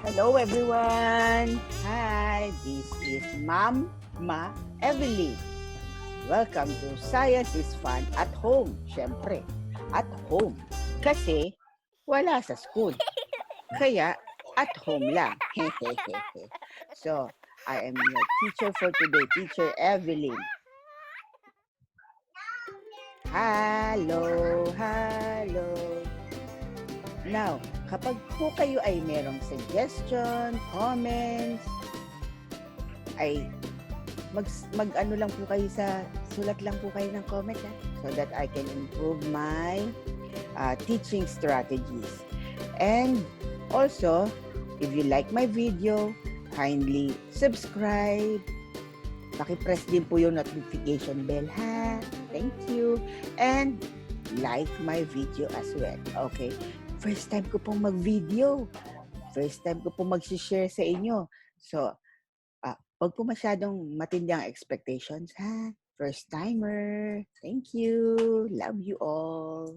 Hello everyone! Hi, this is Ma Evelyn. Welcome to Science is Fun at Home. Siyempre, at home. Kasi wala sa school. Kaya at home lang. So, I am your teacher for today, Teacher Evelyn. Hello, hello. Now, kapag po kayo ay merong suggestion, comments, ay mag ano lang po kayo sulat lang po kayo ng comment so that I can improve my teaching strategies. And also, if you like my video, kindly subscribe. Paki-press din po yung notification bell ha. Thank you. And like my video as well. Okay? First time ko pong mag-video. First time ko pong mag-share sa inyo. So, wag po masyadong matindi ang expectations, ha? First timer. Thank you. Love you all.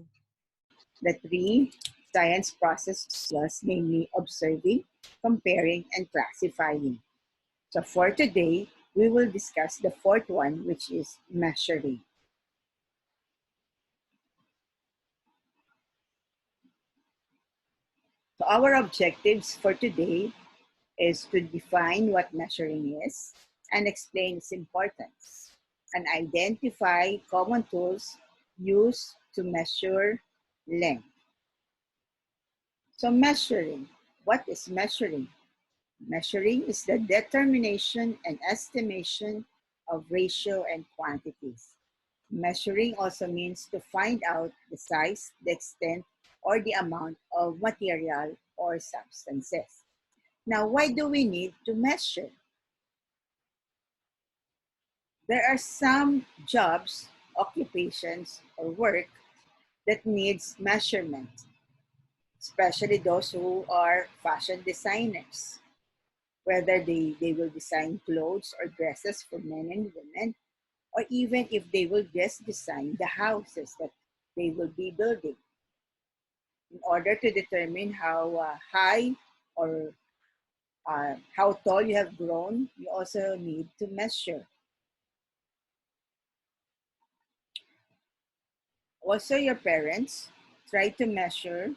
The three science processes was mainly observing, comparing, and classifying. So for today, we will discuss the fourth one, which is measuring. So our objectives for today is to define what measuring is and explain its importance, and identify common tools used to measure length. So measuring, what is measuring? Measuring is the determination and estimation of ratio and quantities. Measuring also means to find out the size, the extent, or the amount of material or substances. Now, why do we need to measure? There are some jobs, occupations, or work that needs measurement, especially those who are fashion designers, whether they will design clothes or dresses for men and women, or even if they will just design the houses that they will be building. In order to determine how high or how tall you have grown, you also need to measure. Also, your parents try to measure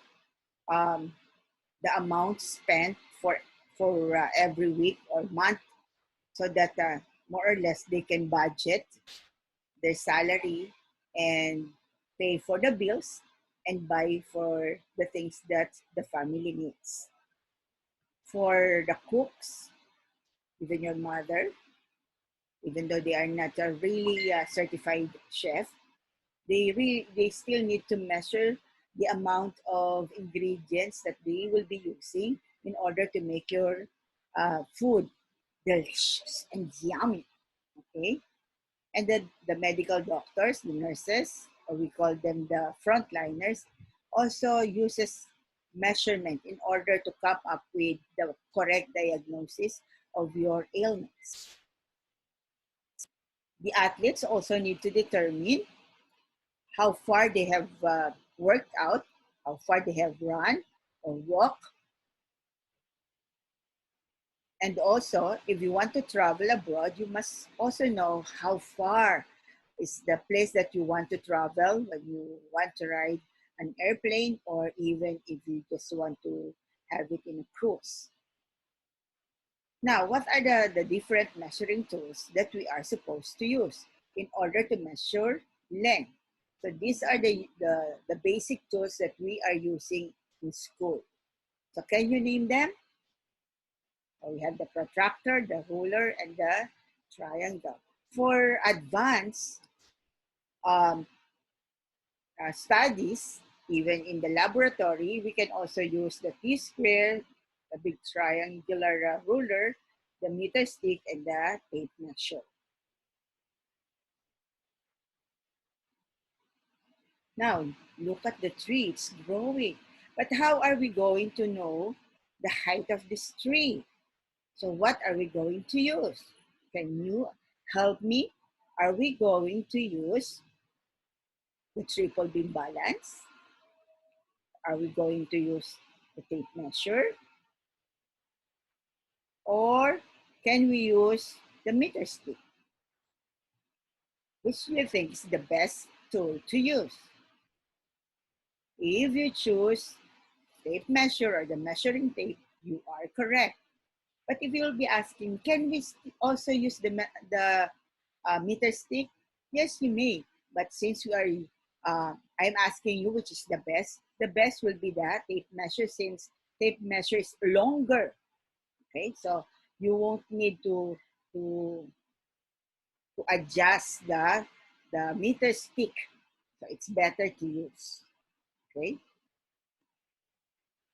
um, the amount spent for every week or month, so that more or less they can budget their salary and pay for the bills and buy for the things that the family needs. For the cooks, even your mother, even though they are not a really certified chef, they still need to measure the amount of ingredients that they will be using in order to make your food delicious and yummy. Okay, and then the medical doctors, the nurses, or we call them the frontliners, also uses measurement in order to come up with the correct diagnosis of your ailments. The athletes also need to determine how far they have worked out, how far they have run or walked. And also, if you want to travel abroad, you must also know how far is the place that you want to travel when you want to ride an airplane, or even if you just want to have it in a cruise. Now, what are the different measuring tools that we are supposed to use in order to measure length? So these are the basic tools that we are using in school. So can you name them? So we have the protractor, the ruler, and the triangle. For advanced um, studies, even in the laboratory, we can also use the T-square, the big triangular ruler, the meter stick, and the tape measure. Now, look at the tree, it's growing. But how are we going to know the height of this tree? So what are we going to use? Can you help me? Are we going to use the triple beam balance? Are we going to use the tape measure? Or can we use the meter stick? Which do you think is the best tool to use? If you choose tape measure or the measuring tape, you are correct. But if you'll be asking, can we also use the meter stick? Yes, you may. But since we are, I'm asking you which is the best. The best will be the tape measure since tape measure is longer. Okay, so you won't need to to adjust the meter stick. So it's better to use. Okay.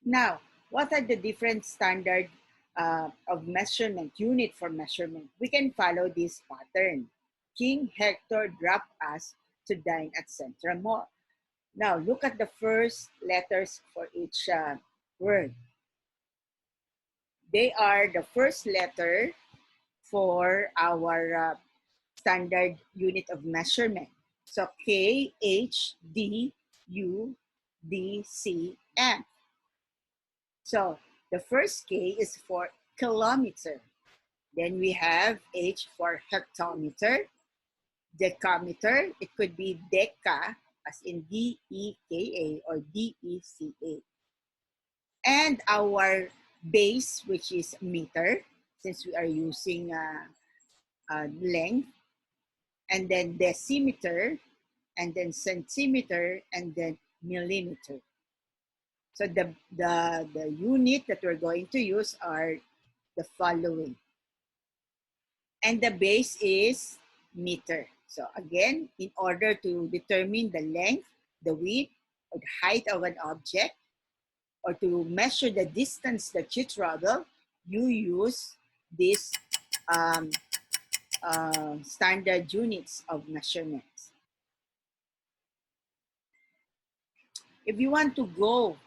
Now, what are the different standard of measurement, unit for measurement? We can follow this pattern. King Hector dropped us to dine at Central Mall. Now, look at the first letters for each word. They are the first letter for our standard unit of measurement. So K, H, D, U, D, C, M. So the first K is for kilometer. Then we have H for hectometer, decameter. It could be deca, as in D-E-K-A or D-E-C-A. And our base, which is meter, since we are using length, and then decimeter, and then centimeter, and then millimeter. So the unit that we're going to use are the following. And the base is meter. So again, in order to determine the length, the width, or the height of an object, or to measure the distance that you travel, you use these um, standard units of measurements. If you want to go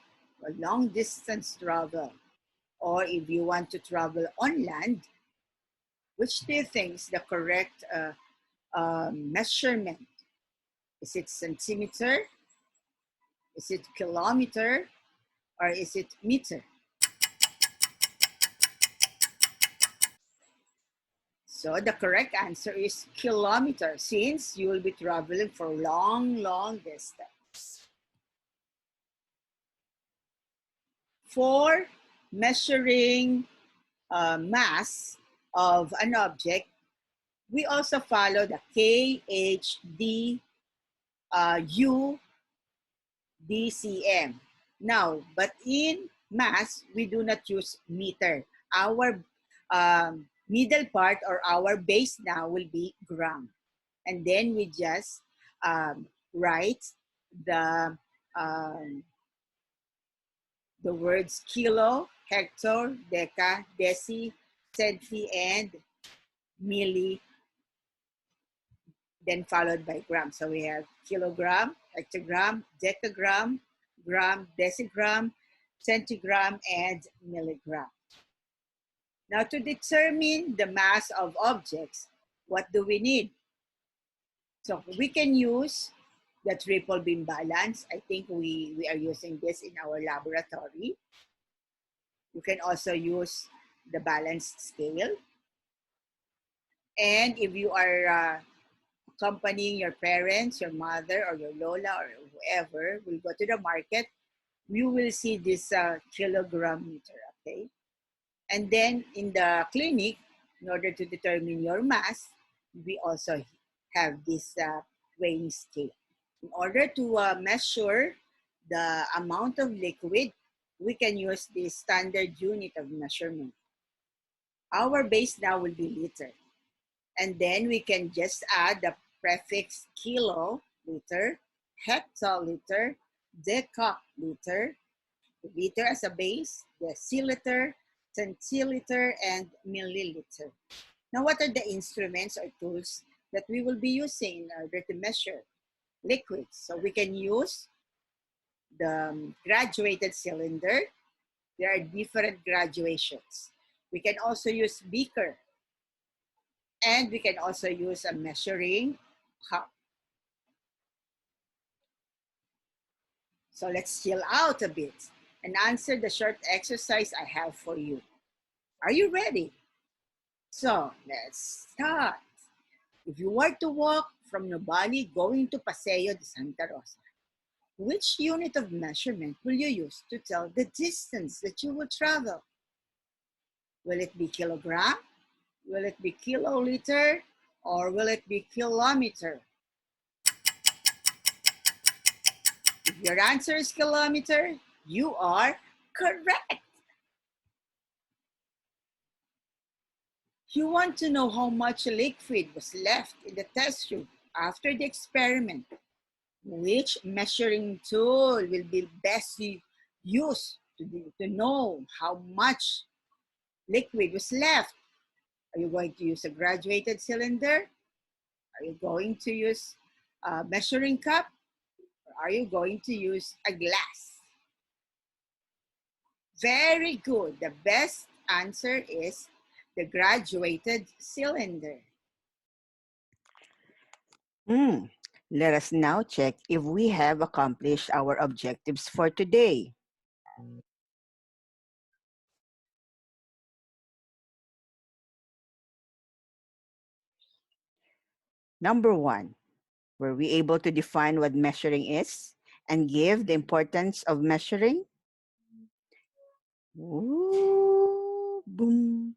a long distance travel, or if you want to travel on land, which do you think is the correct measurement? Is it centimeter? Is it kilometer? Or is it meter? So the correct answer is kilometer, since you will be traveling for long, long distance. For measuring mass of an object, we also follow the K, H, D, U, DCM. Now, but in mass, we do not use meter. Our middle part or our base now will be gram. And then we just write the, um, the words kilo, hecto, deca, deci, centi, and milli, then followed by gram. So we have kilogram, hectogram, decagram, gram, decigram, centigram, and milligram. Now, to determine the mass of objects, what do we need? So we can use the triple beam balance. I think we are using this in our laboratory. You can also use the balanced scale. And if you are accompanying your parents, your mother, or your lola, or whoever will go to the market, you will see this kilogram meter, okay? And then in the clinic, in order to determine your mass, we also have this weighing scale. In order to measure the amount of liquid, we can use the standard unit of measurement. Our base now will be liter. And then we can just add the prefix kiloliter, hectoliter, decaliter, liter as a base, deciliter, centiliter, and milliliter. Now, what are the instruments or tools that we will be using in order to measure liquids? So we can use the graduated cylinder. There are different graduations. We can also use beaker, and we can also use a measuring cup. So let's chill out a bit and answer the short exercise I have for you. Are you ready? So let's start. If you were to walk from Nubali going to Paseo de Santa Rosa, which unit of measurement will you use to tell the distance that you will travel? Will it be kilogram? Will it be kiloliter? Or will it be kilometer? If your answer is kilometer, you are correct. You want to know how much liquid was left in the test tube after the experiment. Which measuring tool will be best used to know how much liquid was left? Are you going to use a graduated cylinder? Are you going to use a measuring cup? Or are you going to use a glass? Very good. The best answer is the graduated cylinder. Hmm. Let us now check if we have accomplished our objectives for today. Number one, were we able to define what measuring is and give the importance of measuring? Ooh, boom.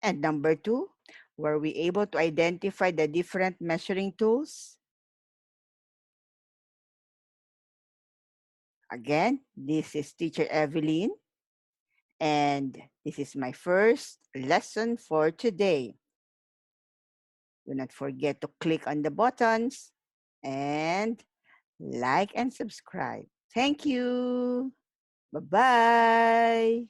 And number two, were we able to identify the different measuring tools? Again, this is Teacher Evelyn, and this is my first lesson for today. Do not forget to click on the buttons and like and subscribe. Thank you. Bye-bye.